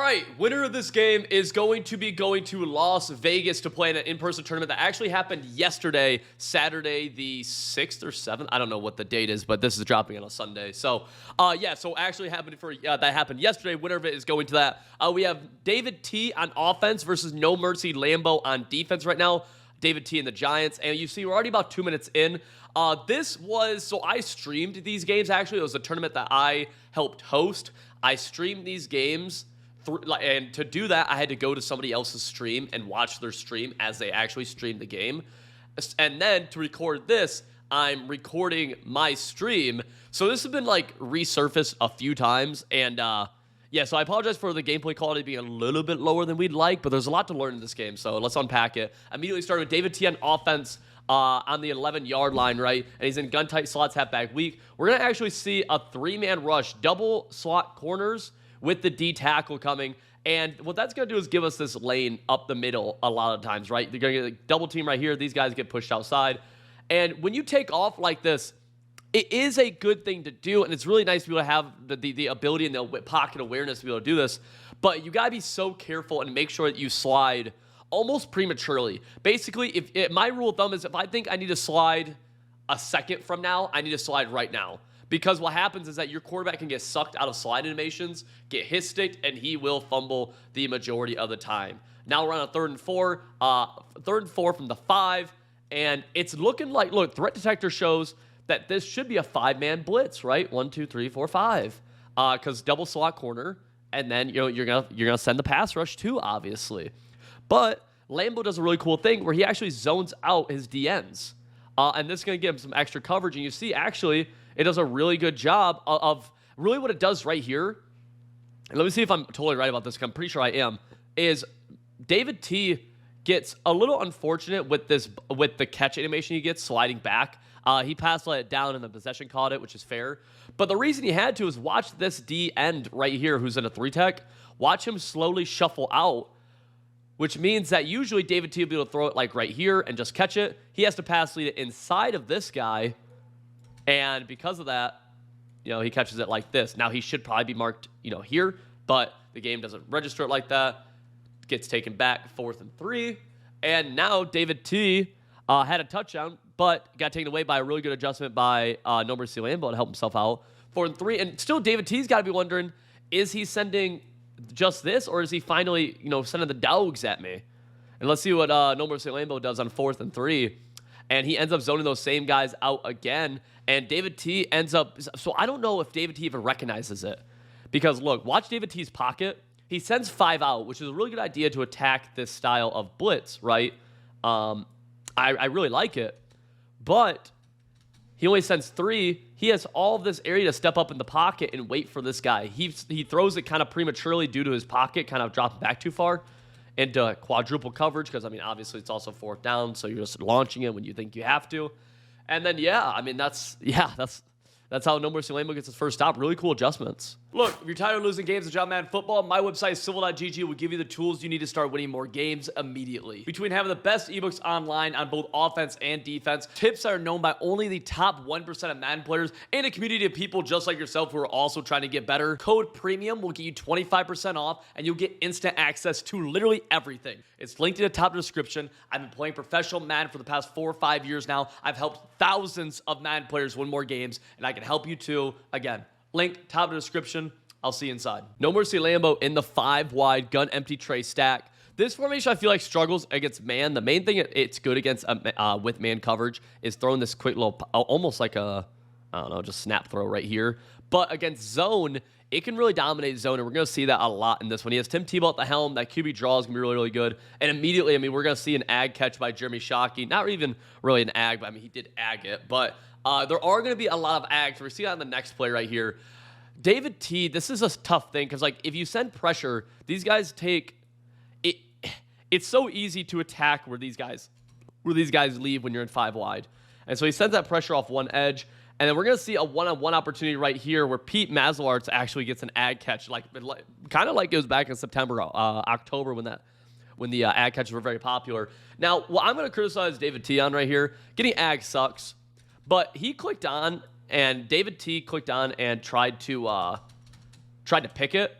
right, winner of this game is going to be going to Las Vegas to play in an in-person tournament that actually happened yesterday, Saturday the 6th or 7th. I don't know what the date is, but this is dropping on a Sunday. So, yeah, so actually happened that happened yesterday. Winner of it is going to that. We have David T on offense versus No Mercy Lambo on defense right now. David T and the Giants. And you see, we're already about 2 minutes in. So I streamed these games, actually. It was a tournament that I helped host. I streamed these games. And to do that, I had to go to somebody else's stream and watch their stream as they actually streamed the game. And then to record this, I'm recording my stream. So this has been like resurfaced a few times. And yeah, so I apologize for the gameplay quality being a little bit lower than we'd like, but there's a lot to learn in this game. So let's unpack it. Immediately started with David T on offense. On the 11-yard line, right? And he's in gun-tight slots, halfback weak. We're going to actually see a 3-man rush, double slot corners with the D tackle coming. And what that's going to do is give us this lane up the middle a lot of times, right? They're going to get a double team right here. These guys get pushed outside. And when you take off like this, it is a good thing to do, and it's really nice to be able to have the ability and the pocket awareness to be able to do this. But you got to be so careful and make sure that you slide almost prematurely. Basically, if my rule of thumb is if I think I need to slide a second from now, I need to slide right now. Because what happens is that your quarterback can get sucked out of slide animations, get hit sticked, and he will fumble the majority of the time. Now we're on a 3rd and 4. 3rd and 4 from the 5. And it's looking like, look, threat detector shows that this should be a 5-man blitz, right? 1, 2, 3, 4, 5. Because double slot corner, and then you're gonna send the pass rush too, obviously. But Lambo does a really cool thing where he actually zones out his DNs. And this is going to give him some extra coverage. And you see, actually, it does a really good job of really what it does right here. And let me see if I'm totally right about this, because I'm pretty sure I am, is David T gets a little unfortunate with the catch animation he gets sliding back. He passed let it down and the possession caught it, which is fair. But the reason he had to is watch this D end right here who's in a 3-tech. Watch him slowly shuffle out, which means that usually David T will be able to throw it like right here and just catch it. He has to pass lead it inside of this guy. And because of that, he catches it like this. Now, he should probably be marked, here, but the game doesn't register it like that. Gets taken back, 4th and 3. And now David T had a touchdown, but got taken away by a really good adjustment by No Mercy Lambo to help himself out. 4th and 3. And still, David T's got to be wondering, is he sending just this, or is he finally, sending the dogs at me? And let's see what No Mercy Lambo does on 4th and 3. And he ends up zoning those same guys out again. And David T ends up... So I don't know if David T even recognizes it. Because, look, watch David T's pocket. He sends 5 out, which is a really good idea to attack this style of blitz, right? I really like it. But he only sends 3. He has all of this area to step up in the pocket and wait for this guy. He throws it kind of prematurely due to his pocket kind of dropping back too far into quadruple coverage because, obviously it's also 4th down, so you're just launching it when you think you have to. And then, that's how No Mercy Lambo gets his first stop. Really cool adjustments. Look, if you're tired of losing games in John Madden Football, my website, Civil.gg, will give you the tools you need to start winning more games immediately. Between having the best ebooks online on both offense and defense, tips that are known by only the top 1% of Madden players, and a community of people just like yourself who are also trying to get better, code PREMIUM will get you 25% off, and you'll get instant access to literally everything. It's linked in the top description. I've been playing professional Madden for the past 4 or 5 years now. I've helped thousands of Madden players win more games, and I can help you too. Again, link top of the description. I'll see you inside. No Mercy Lambo in the 5-wide gun empty tray stack. This formation I feel like struggles against man. The main thing it's good against with man coverage is throwing this quick little, almost like a, just snap throw right here. But against zone, it can really dominate zone, and we're going to see that a lot in this one. He has Tim Tebow at the helm. That QB draw is going to be really, really good. And immediately, we're going to see an ag catch by Jeremy Shockey. Not even really an ag, but he did ag it. But there are going to be a lot of ags. We're seeing that on the next play right here. David T, this is a tough thing because, if you send pressure, these guys take it. It's so easy to attack where these guys leave when you're in 5 wide. And so he sends that pressure off one edge. And then we're going to see a one-on-one opportunity right here where Pete Maslarts actually gets an ag catch, kind of like it was back in September, October when the ag catches were very popular. Now, what I'm going to criticize David T on right here, getting ag sucks, but he clicked on, and David T clicked on and tried to pick it.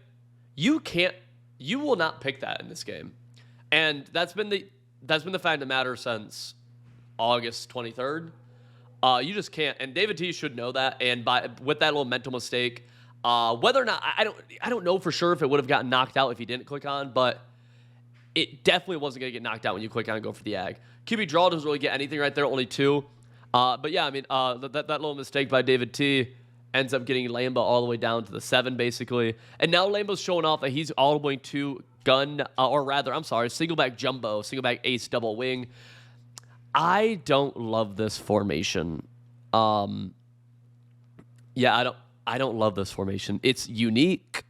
You can't You will not pick that in this game. And that's been the fact of the matter since August 23rd. You just can't. And David T should know that. And with that little mental mistake, whether or not I don't know for sure if it would have gotten knocked out if he didn't click on, but it definitely wasn't going to get knocked out when you click on and go for the ag. QB draw doesn't really get anything right there, only 2. But yeah, I mean, that little mistake by David T ends up getting Lambo all the way down to the 7, basically. And now Lambo's showing off that he's all the way to gun, or rather, I'm sorry, single back jumbo, single back ace double wing. I don't love this formation. Yeah, I don't love this formation. It's unique.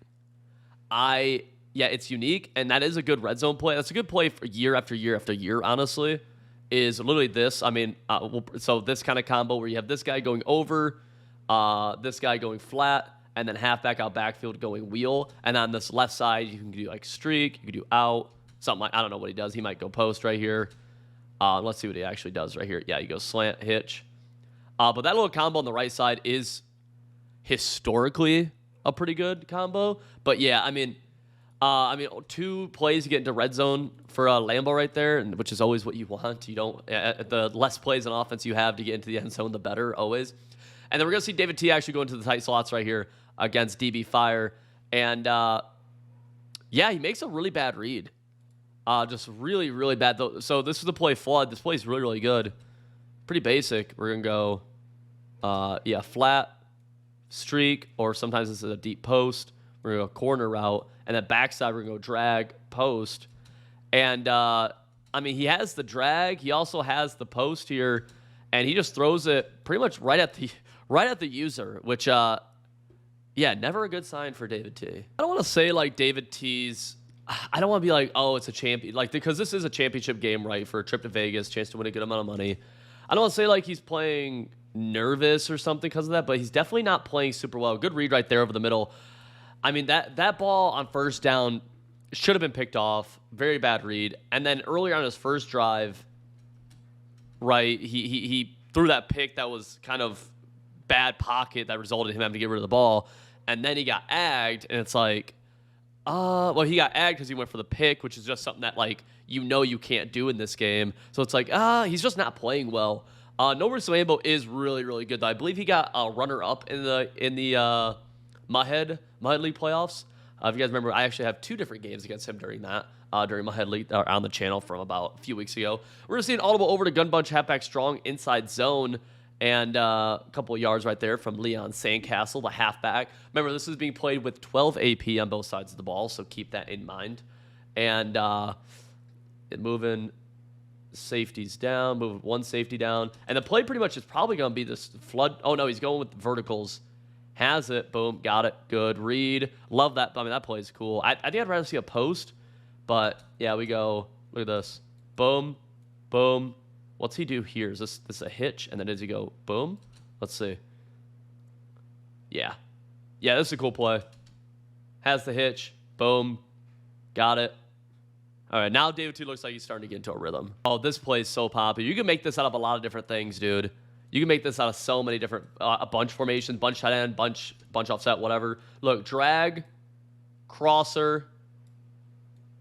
It's unique, and that is a good red zone play. That's a good play for year after year after year, honestly, is literally this. I mean, so this kind of combo where you have this guy going over, this guy going flat, and then halfback out backfield going wheel. And on this left side, you can do like streak, you can do out, something like, I don't know what he does. He might go post right here. Let's see what he actually does right here. Yeah, he goes slant, hitch. But that little combo on the right side is historically a pretty good combo. But yeah, I mean, 2 plays to get into red zone for Lambo right there, which is always what you want. You don't the less plays on offense you have to get into the end zone, the better, always. And then we're gonna see David T actually go into the tight slots right here against DB Fire, and yeah, he makes a really bad read, just really, really bad. So this is the play flood. This play is really, really good, pretty basic. We're gonna go, yeah, flat, streak, or sometimes this is a deep post. We're gonna go corner route. And then backside, we're going to go drag, post. And, I mean, he has the drag. He also has the post here. And he just throws it pretty much right at the user, which, yeah, never a good sign for David T. I don't want to say, like, David T's... I don't want to be like, oh, it's a champion. Like, because this is a championship game, right, for a trip to Vegas, chance to win a good amount of money. I don't want to say, like, he's playing nervous or something because of that, but he's definitely not playing super well. Good read right there over the middle. I mean, that ball on first down should have been picked off. Very bad read. And then earlier on his first drive, right, he threw that pick that was kind of bad pocket that resulted in him having to get rid of the ball. And then he got agged, and it's like, well, he got agged because he went for the pick, which is just something that, like, you can't do in this game. So it's like, he's just not playing well. No Mercy Lambo is really, really good, though. I believe he got a runner-up in the Muthead League playoffs. If you guys remember, I actually have 2 different games against him during Muthead League on the channel from about a few weeks ago. We're going to see an audible over to Gun Bunch, halfback strong, inside zone, and a couple of yards right there from Leon Sandcastle, the halfback. Remember, this is being played with 12 AP on both sides of the ball, so keep that in mind. And moving safeties down, moving 1 safety down. And the play pretty much is probably going to be this flood. Oh, no, he's going with verticals. Has it. Boom. Got it. Good read. Love that. I mean, that play is cool. I think I'd rather see a post, but yeah, we go. Look at this. Boom. Boom. What's he do here? Is this a hitch? And then does he go boom? Let's see. Yeah. Yeah, this is a cool play. Has the hitch. Boom. Got it. All right, now David T looks like he's starting to get into a rhythm. Oh, this play is so popular. You can make this out of a lot of different things, dude. You can make this out of so many different, a bunch formation, bunch tight end, bunch offset, whatever. Look, drag, crosser,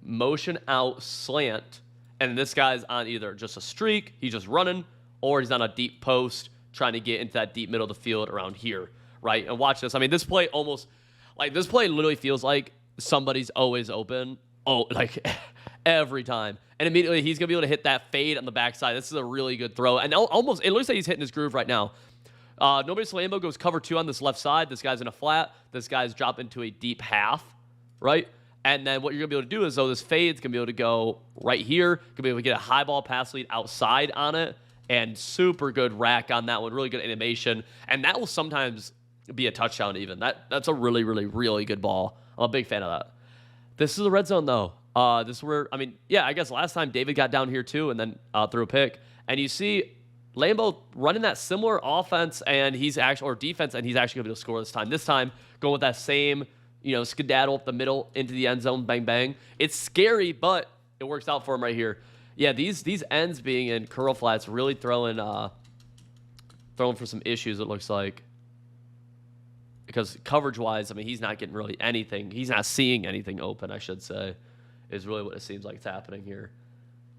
motion out, slant, and this guy's on either just a streak, he's just running, or he's on a deep post trying to get into that deep middle of the field around here, right? And watch this. I mean, this play literally feels like somebody's always open. Oh, like every time. And immediately he's going to be able to hit that fade on the backside. This is a really good throw. And almost, it looks like he's hitting his groove right now. Nobody Lambo goes cover 2 on this left side. This guy's in a flat. This guy's dropping into a deep half, right? And then what you're going to be able to do is, this fade's going to be able to go right here. Going to be able to get a high ball pass lead outside on it. And super good rack on that one. Really good animation. And that will sometimes be a touchdown even. That's a really, really, really good ball. I'm a big fan of that. This is the red zone, though. This is where, I mean, yeah, I guess last time David got down here, too, and then threw a pick. And you see Lambo running that similar offense, and he's actually, or defense, and he's actually going to be able to score this time. This time, going with that same, skedaddle up the middle into the end zone, bang, bang. It's scary, but it works out for him right here. Yeah, these ends being in curl flats really throwing for some issues, it looks like. because coverage-wise, I mean, he's not getting really anything. He's not seeing anything open, I should say, is really what it seems like it's happening here.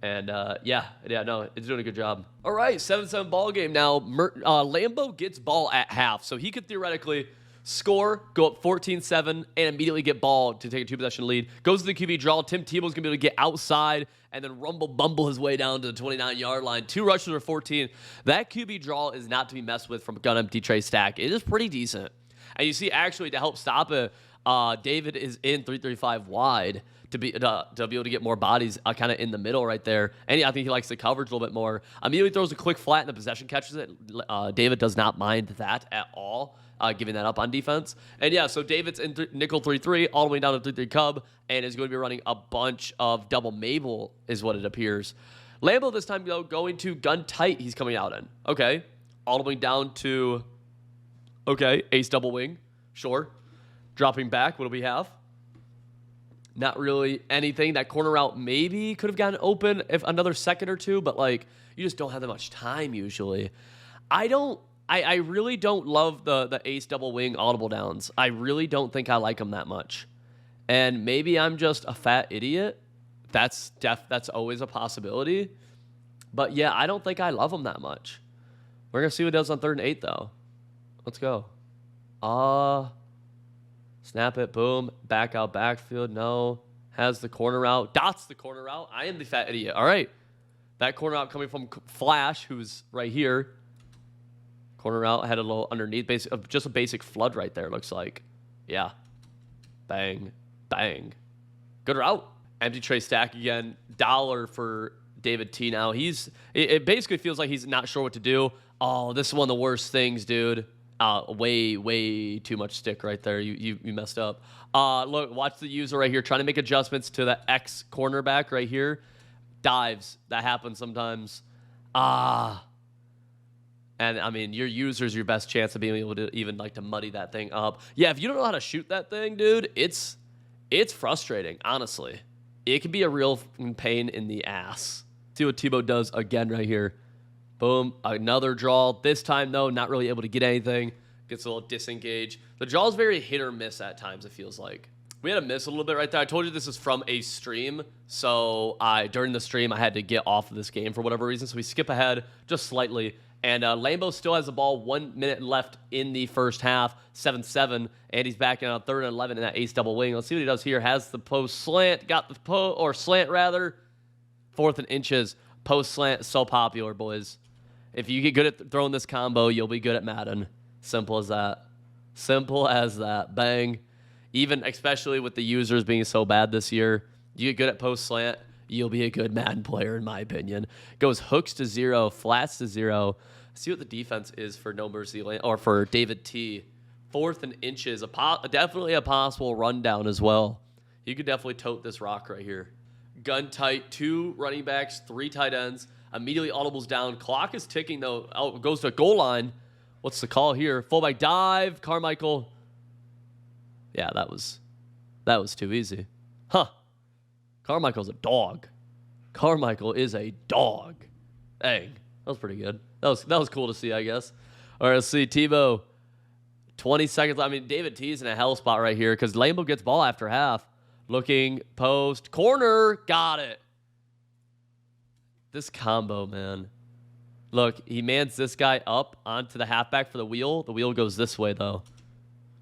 And, yeah, no, it's doing a good job. All right, 7-7 ball game now. Lambo gets ball at half, so he could theoretically score, go up 14-7, and immediately get ball to take a 2-possession lead. Goes to the QB draw. Tim Tebow's going to be able to get outside and then bumble his way down to the 29-yard line. 2 rushes for 14. That QB draw is not to be messed with from gun empty Trey Stack. It is pretty decent. And you see, actually, to help stop it, David is in 335 wide to be able to get more bodies kind of in the middle right there. And I think he likes the coverage a little bit more. Immediately throws a quick flat and the possession catches it. David does not mind that at all, giving that up on defense. And yeah, so David's in nickel 3-3 all the way down to 3-3 Cub and is going to be running a bunch of double Mabel is what it appears. Lambo this time, though, going to gun tight he's coming out in. Okay. All the way down to, okay, ace double wing. Sure. Dropping back. What do we have? Not really anything. That corner route maybe could have gotten open if another second or two, but like you just don't have that much time usually. I really don't love the ace double wing audible downs. I really don't think I like them that much. And maybe I'm just a fat idiot. That's always a possibility. But yeah, I don't think I love them that much. We're going to see what it does on 3rd and 8 though. Let's go. Snap it, boom, back out, backfield, no. Has the corner route, dots the corner route. I am the fat idiot. All right. That corner route coming from Flash, who's right here. Corner route had a little underneath, just a basic flood right there, looks like. Yeah. Bang, bang. Good route. Empty Trey Stack again. Dollar for David T now. It basically feels like he's not sure what to do. Oh, this is one of the worst things, dude. Way too much stick right there. You messed up. Look, watch the user right here trying to make adjustments to the X cornerback right here. Dives. That happens sometimes. And I mean, your user's your best chance of being able to even like to muddy that thing up. Yeah, if you don't know how to shoot that thing, dude, it's frustrating, honestly. It can be a real pain in the ass. See what Tebow does again right here. Boom, another draw. This time, though, not really able to get anything. Gets a little disengaged. The draw is very hit or miss at times, it feels like. We had a miss a little bit right there. I told you this is from a stream. So during the stream, I had to get off of this game for whatever reason. So we skip ahead just slightly. And Lambo still has the ball. 1 minute left in the first half. 7-7. And he's back in on 3rd and 11 in that ace double wing. Let's see what he does here. Has the post slant. Got the post, or slant rather. 4th and inches. Post slant. So popular, boys. If you get good at throwing this combo, you'll be good at Madden. Simple as that. Simple as that. Bang. Even especially with the users being so bad this year, you get good at post slant, you'll be a good Madden player, in my opinion. Goes hooks to 0, flats to 0. See what the defense is for No Mercy, or for David T. 4th and inches. Definitely a possible rundown as well. You could definitely tote this rock right here. Gun tight, 2 running backs, 3 tight ends. Immediately audibles down. Clock is ticking, though. Out goes to goal line. What's the call here? Fullback dive. Carmichael. Yeah, that was too easy. Huh. Carmichael's a dog. Carmichael is a dog. Dang. That was pretty good. That was cool to see, I guess. All right, let's see. Tebow. 20 seconds. I mean, David T's in a hell spot right here because Lambo gets ball after half. Looking, post, corner. Got it. This combo, man. Look, he mans this guy up onto the halfback for the wheel. The wheel goes this way, though.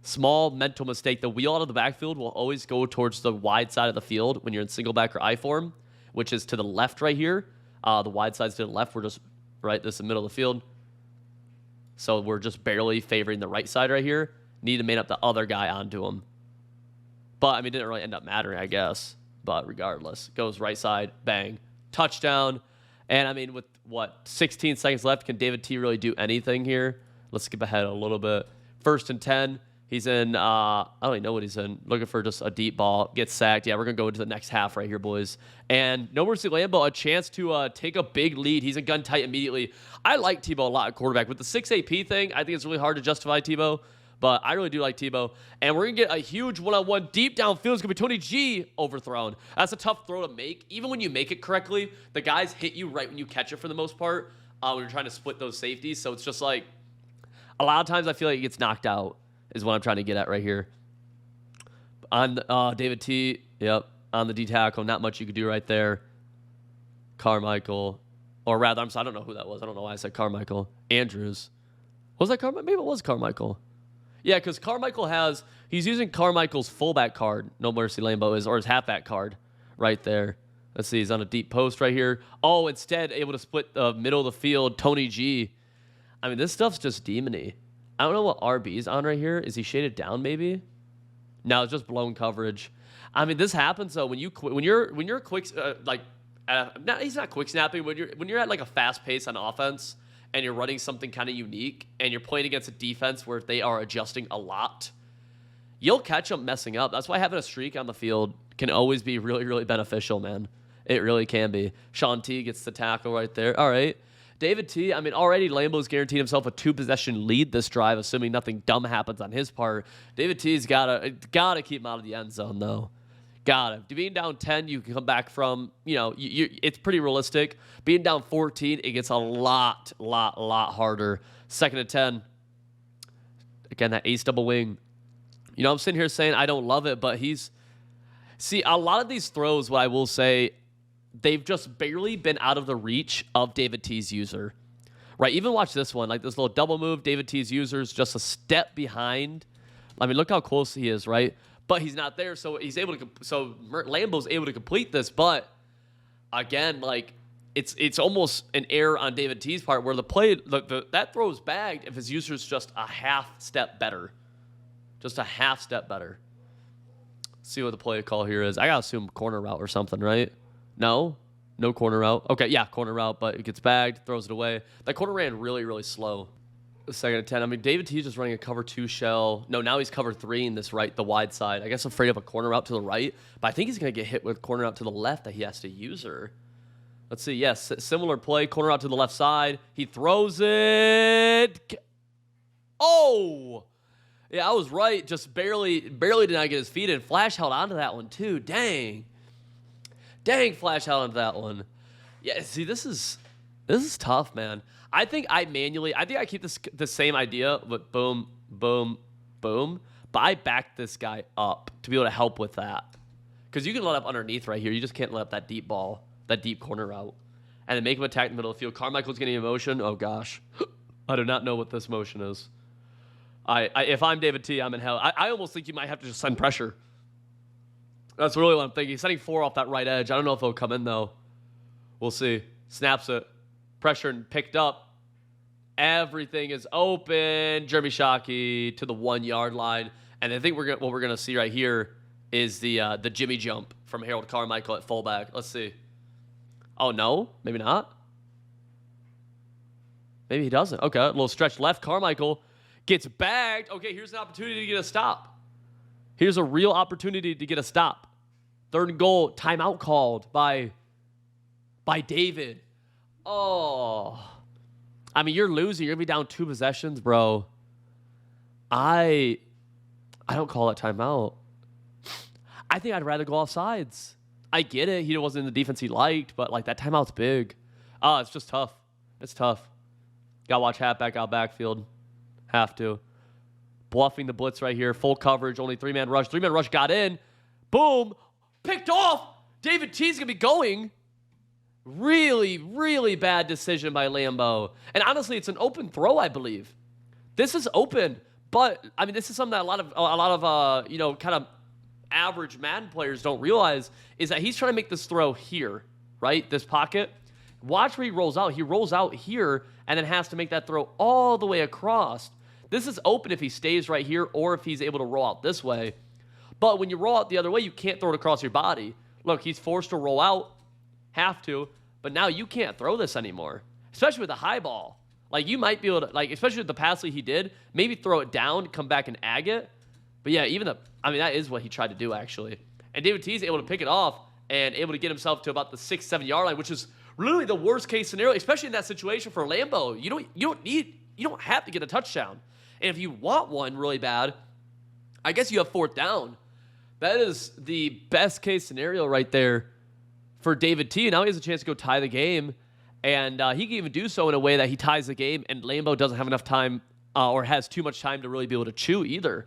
Small mental mistake. The wheel out of the backfield will always go towards the wide side of the field when you're in single back or I form, which is to the left right here. The wide side's to the left. We're just right. This is the middle of the field. So we're just barely favoring the right side right here. Need to man up the other guy onto him. But, I mean, it didn't really end up mattering, I guess. But regardless, goes right side, bang, touchdown. And, I mean, with, 16 seconds left, can David T really do anything here? Let's skip ahead a little bit. 1st and 10. He's in, I don't even know what he's in. Looking for just a deep ball. Gets sacked. Yeah, we're going to go into the next half right here, boys. And No Mercy Lambo, a chance to take a big lead. He's in gun tight immediately. I like Tebow a lot at quarterback. With the 6 AP thing, I think it's really hard to justify Tebow. But I really do like Tebow. And we're going to get a huge one-on-one deep downfield. It's going to be Tony G overthrown. That's a tough throw to make. Even when you make it correctly, the guys hit you right when you catch it for the most part when you're trying to split those safeties. So it's just like a lot of times I feel like it gets knocked out. is what I'm trying to get at right here. On David T, yep, on the D tackle, not much you could do right there. Carmichael, or rather, I don't know who that was. I don't know why I said Carmichael. Andrews. Was that Carmichael? Maybe it was Carmichael. Yeah, because he's using Carmichael's fullback card, No Mercy Lambeau is, or his halfback card right there. Let's see, he's on a deep post right here. Oh, instead, able to split the middle of the field, Tony G. I mean, this stuff's just demony. I don't know what RB's on right here. Is he shaded down maybe? No, it's just blown coverage. I mean, this happens though when you're quick he's not quick snapping when you're at like a fast pace on offense and you're running something kind of unique and you're playing against a defense where they are adjusting a lot. You'll catch them messing up. That's why having a streak on the field can always be really, really beneficial, man. It really can be. Sean T gets the tackle right there. All right. David T, I mean, already Lambeau's guaranteed himself a 2-possession lead this drive, assuming nothing dumb happens on his part. David T's gotta keep him out of the end zone, though. Got it. Being down 10, you can come back from, it's pretty realistic. Being down 14, it gets a lot harder. 2nd and 10. Again, that ace double wing. I'm sitting here saying I don't love it, but see, a lot of these throws, what I will say, they've just barely been out of the reach of David T's user, right? Even watch this one, like this little double move. David T's user is just a step behind. I mean, look how close he is, right? But he's not there, so Lambeau's able to complete this. But again, like it's almost an error on David T's part where the play that throw is bagged if his user's just a half step better, just a half step better. Let's see what the play call here is. I gotta assume corner route or something, right? No corner route. Okay, yeah, corner route, but it gets bagged, throws it away. That corner ran really, really slow. 2nd and 10. I mean, David T's just running a cover 2 shell. No, now he's cover 3 in this the wide side. I guess afraid of a corner route to the right, but I think he's going to get hit with corner route to the left that he has to use her. Let's see. Yes, similar play, corner route to the left side. He throws it. Oh! Yeah, I was right. Just barely did not get his feet in. Flash held onto that one, too. Dang, Flash held onto that one. Yeah, see, this is tough, man. I think I keep the same idea, but boom, boom, boom. But I back this guy up to be able to help with that. Because you can let up underneath right here. You just can't let up that deep ball, that deep corner route. And then make him attack in the middle of the field. Carmichael's getting a motion. Oh, gosh. I do not know what this motion is. If I'm David T, I'm in hell. I almost think you might have to just send pressure. That's really what I'm thinking. He's sending 4 off that right edge. I don't know if he'll come in, though. We'll see. Snaps it. Pressure and picked up. Everything is open. Jeremy Shockey to the 1-yard line. And I think what we're gonna see right here is the Jimmy jump from Harold Carmichael at fullback. Let's see. Oh, no? Maybe not? Maybe he doesn't. Okay, a little stretch left. Carmichael gets bagged. Okay, here's an opportunity to get a stop. Here's a real opportunity to get a stop. 3rd and goal, timeout called by David. Oh. I mean, you're losing. You're going to be down 2 possessions, bro. I don't call it timeout. I think I'd rather go off sides. I get it. He wasn't in the defense he liked, but, like, that timeout's big. It's just tough. It's tough. Got to watch halfback out backfield. Have to. Bluffing the blitz right here. Full coverage. Only 3-man rush. 3-man rush got in. Boom. Picked off. David T's going to be going. Really, really bad decision by Lambeau. And honestly, it's an open throw, I believe. This is open. But, I mean, this is something that a lot of kind of average Madden players don't realize is that he's trying to make this throw here, right? This pocket. Watch where he rolls out. He rolls out here and then has to make that throw all the way across. This is open if he stays right here or if he's able to roll out this way. But when you roll out the other way, you can't throw it across your body. Look, he's forced to roll out. Have to. But now you can't throw this anymore, especially with a high ball. Like, you might be able to, like, especially with the pass lead he did, maybe throw it down, come back and ag it. But yeah, that is what he tried to do, actually. And David T is able to pick it off and able to get himself to about the 6-7 yard line, which is really the worst case scenario, especially in that situation for Lambeau. You don't have to get a touchdown. And if you want one really bad, I guess you have 4th down. That is the best case scenario right there for David T. Now he has a chance to go tie the game. And he can even do so in a way that he ties the game and Lambeau doesn't have enough time or has too much time to really be able to chew either.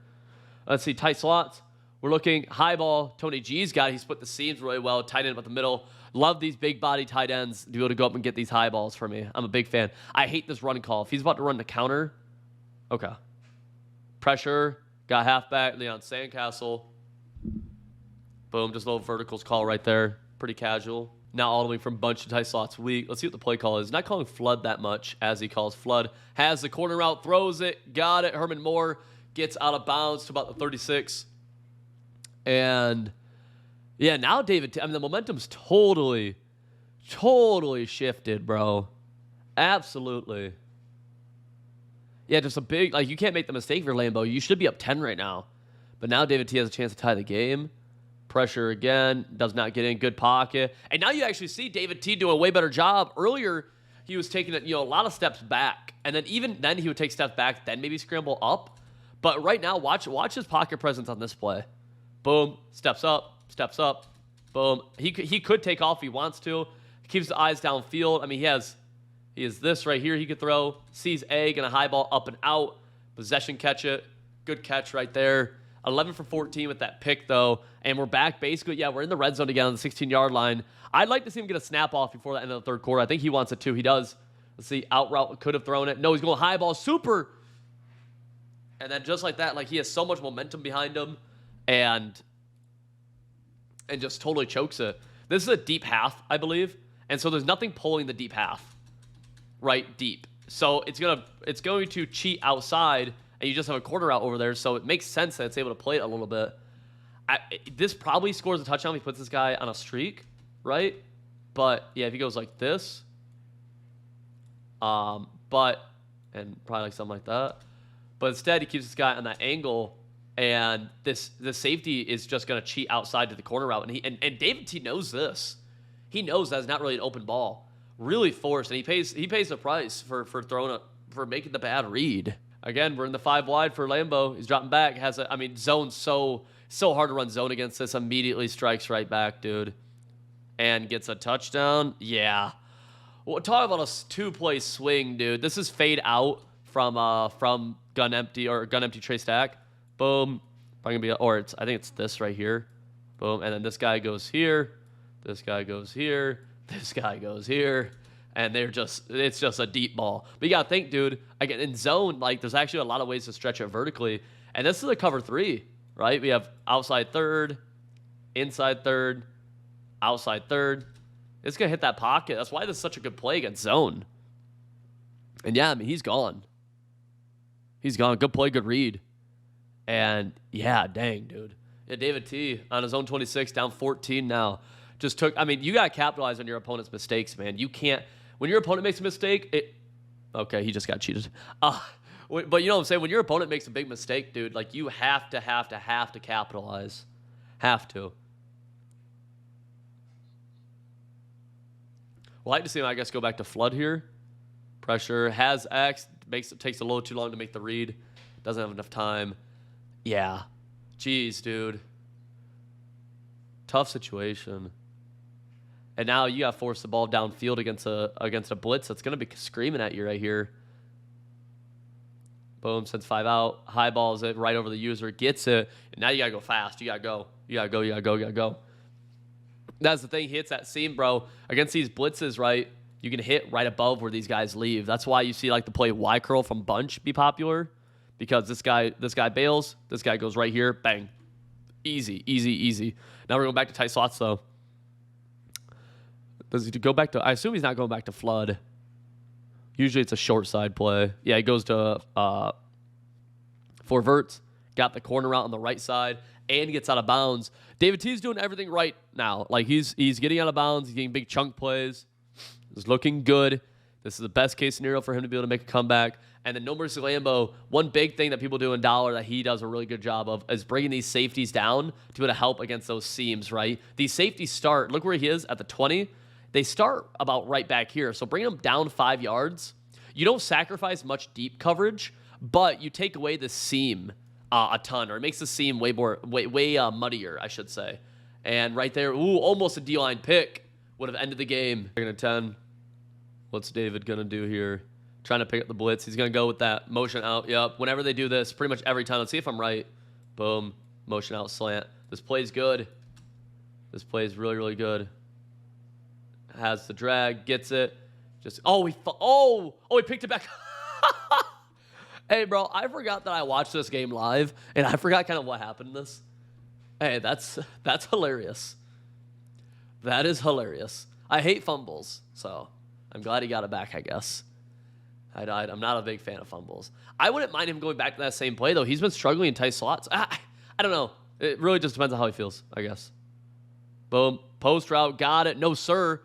Let's see, tight slots. We're looking high ball. Tony G's got it. He split the seams really well. Tight end about the middle. Love these big body tight ends to be able to go up and get these high balls for me. I'm a big fan. I hate this run call. If he's about to run the counter, okay. Pressure. Got halfback. Leon Sandcastle. Boom. Just a little verticals call right there. Pretty casual. Now all the way from bunch to tight slots weak. Let's see what the play call is. Not calling flood that much as he calls flood. Has the corner route. Throws it. Got it. Herman Moore gets out of bounds to about the 36. And yeah, now David, I mean, the momentum's totally shifted, bro. Absolutely. Yeah, just a big, like, you can't make the mistake for Lambeau. You should be up 10 right now. But now David T has a chance to tie the game. Pressure again, does not get in, good pocket. And now you actually see David T doing a way better job. Earlier, he was taking a lot of steps back. And then even then he would take steps back, then maybe scramble up. But right now, watch his pocket presence on this play. Boom, steps up, boom. He could take off if he wants to. Keeps the eyes downfield. I mean, he has this right here he could throw. Sees egg and a high ball up and out. Possession catch it. Good catch right there. 11 for 14 with that pick, though. And we're back basically. Yeah, we're in the red zone again on the 16-yard line. I'd like to see him get a snap off before the end of the third quarter. I think he wants it too. He does. Let's see. Out route could have thrown it. No, he's going high ball. Super. And then just like that, like he has so much momentum behind him. And just totally chokes it. This is a deep half, I believe. And so there's nothing pulling the deep half. Right deep. So it's going to cheat outside, and you just have a quarter out over there, so it makes sense that it's able to play it a little bit. This probably scores a touchdown if he puts this guy on a streak, right? But, yeah, if he goes like this, and probably like something like that. But instead, he keeps this guy on that angle, and the safety is just going to cheat outside to the corner route. And David T knows this. He knows that it's not really an open ball. Really forced, and he pays the price for making the bad read. Again, we're in the 5 wide for Lambeau. He's dropping back. Zone's so hard to run zone against this. Immediately strikes right back, dude, and gets a touchdown. Yeah. Well, talk about a 2-play swing, dude. This is fade out from gun empty Trey Stack. Boom. I think it's this right here. Boom, and then this guy goes here. This guy goes here. This guy goes here, and it's just a deep ball. But you got to think, dude, again, in zone, like, there's actually a lot of ways to stretch it vertically, and this is a cover 3, right? We have outside third, inside third, outside third. It's going to hit that pocket. That's why this is such a good play against zone. And, yeah, I mean, he's gone. He's gone. Good play, good read. And, yeah, dang, dude. Yeah, David T on his own 26, down 14 now. You got to capitalize on your opponent's mistakes, man. You can't, when your opponent makes a mistake, okay, he just got cheated. But you know what I'm saying? When your opponent makes a big mistake, dude, like, you have to capitalize. Have to. Well, I like to see him, I guess, go back to flood here. Pressure, has X, takes a little too long to make the read. Doesn't have enough time. Yeah. Jeez, dude. Tough situation. And now you got to force the ball downfield against a blitz that's going to be screaming at you right here. Boom, sends 5 out. High balls it right over the user. Gets it. And now you got to go fast. You got to go. That's the thing. He hits that seam, bro. Against these blitzes, right, you can hit right above where these guys leave. That's why you see, like, the play Y curl from bunch be popular. Because this guy bails. This guy goes right here. Bang. Easy. Now we're going back to tight slots, though. Does he go back to... I assume he's not going back to flood. Usually it's a short side play. Yeah, he goes to 4 verts. Got the corner out on the right side. And gets out of bounds. David T's doing everything right now. Like, he's getting out of bounds. He's getting big chunk plays. It's looking good. This is the best case scenario for him to be able to make a comeback. And then No Mercy Lambeau, one big thing that people do in Dollar that he does a really good job of is bringing these safeties down to be able to help against those seams, right? These safeties start, look where he is at the 20. They start about right back here. So bringing them down 5 yards, you don't sacrifice much deep coverage, but you take away the seam a ton, or it makes the seam way muddier, I should say. And right there, almost a D-line pick would have ended the game. 2nd and 10. What's David going to do here? Trying to pick up the blitz. He's going to go with that motion out. Yep. Whenever they do this, pretty much every time. Let's see if I'm right. Boom. Motion out slant. This play's good. This play is really, really good. Has the drag. Gets it. Just, he picked it back. Hey, bro, I forgot that I watched this game live, and I forgot kind of what happened in this. Hey, that's hilarious. That is hilarious. I hate fumbles, so I'm glad he got it back, I guess. I'm not a big fan of fumbles. I wouldn't mind him going back to that same play, though. He's been struggling in tight slots. I don't know. It really just depends on how he feels, I guess. Boom. Post route. Got it. No, sir.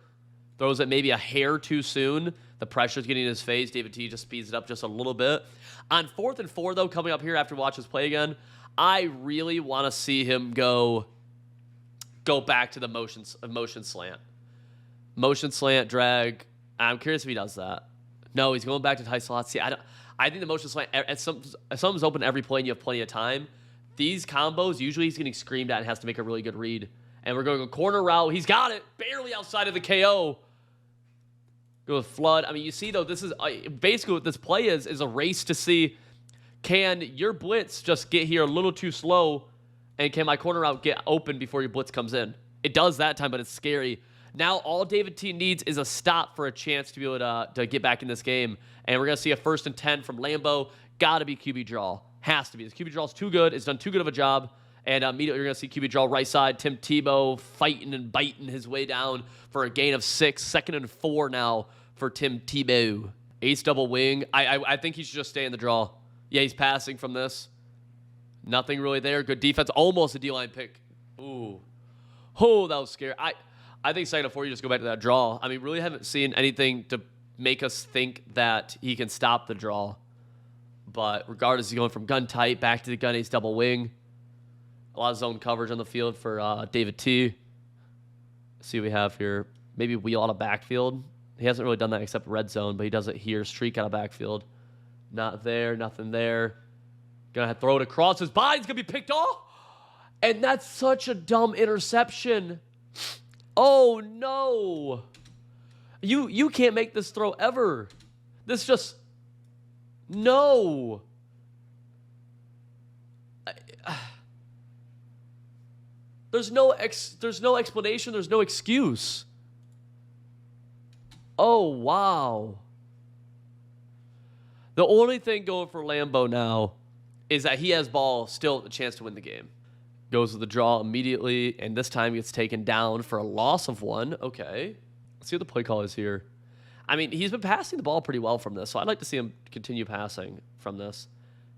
Throws it maybe a hair too soon. The pressure's getting in his face. David T just speeds it up just a little bit. On 4th and 4, though, coming up here after watch this play again, I really want to see him go back to the motion slant. Motion slant, drag. I'm curious if he does that. No, he's going back to tight slots. See, I think the motion slant, if something's open every play and you have plenty of time, these combos, usually he's getting screamed at and has to make a really good read. And we're going to go corner route. He's got it. Barely outside of the KO. Go with flood. I mean, you see, though, this is basically what this play is a race to see, can your blitz just get here a little too slow, and can my corner route get open before your blitz comes in? It does that time, but it's scary. Now, all David T needs is a stop for a chance to be able to get back in this game. And we're going to see a 1st and 10 from Lambo. Got to be QB draw. Has to be. This QB draw is too good. It's done too good of a job. And immediately you're going to see QB draw right side. Tim Tebow fighting and biting his way down for a gain of 6. 2nd and 4 now for Tim Tebow. Ace double wing. I think he should just stay in the draw. Yeah, he's passing from this. Nothing really there. Good defense. Almost a D-line pick. Ooh. Oh, that was scary. I think 2nd and 4, you just go back to that draw. I mean, really haven't seen anything to make us think that he can stop the draw. But regardless, he's going from gun tight back to the gun ace double wing. A lot of zone coverage on the field for David T. Let's see what we have here. Maybe wheel out of backfield. He hasn't really done that except red zone, but he does it here. Streak out of backfield. Not there. Nothing there. Gonna have to throw it across his body. He's gonna be picked off. And that's such a dumb interception. Oh, no. You can't make this throw ever. This just... No. There's no explanation. There's no excuse. Oh, wow. The only thing going for Lambo now is that he has ball, still a chance to win the game. Goes with the draw immediately, and this time gets taken down for a loss of 1. Okay. Let's see what the play call is here. I mean, he's been passing the ball pretty well from this, so I'd like to see him continue passing from this.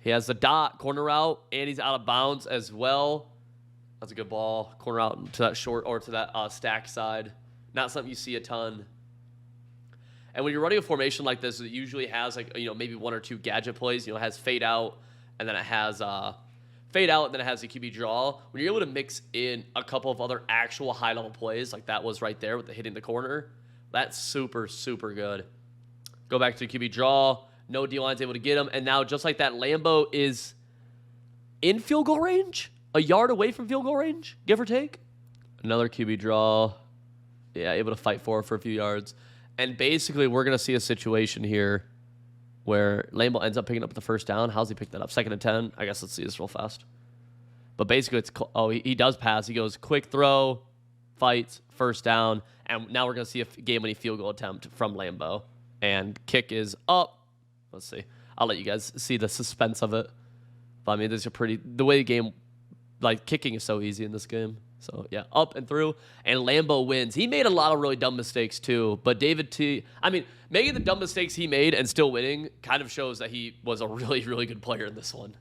He has the dot, corner route, and he's out of bounds as well. That's a good ball. Corner out to that short or to that stack side. Not something you see a ton. And when you're running a formation like this, it usually has maybe 1 or 2 gadget plays. It has fade out, and then it has fade out, and then it has the QB draw. When you're able to mix in a couple of other actual high-level plays, like that was right there with the hitting the corner, that's super, super good. Go back to the QB draw. No D-line's able to get him. And now, just like that, Lambo is in field goal range? A yard away from field goal range, give or take? Another QB draw. Yeah, able to fight for a few yards. And basically, we're going to see a situation here where Lambo ends up picking up the first down. How's he pick that up? 2nd and 10? I guess let's see this real fast. But basically, he does pass. He goes quick throw, fights, first down. And now we're going to see a game-winning field goal attempt from Lambo. And kick is up. Let's see. I'll let you guys see the suspense of it. But I mean, the way the game, kicking is so easy in this game. So, yeah, up and through. And Lambo wins. He made a lot of really dumb mistakes, too. But David T, making the dumb mistakes he made and still winning kind of shows that he was a really, really good player in this one.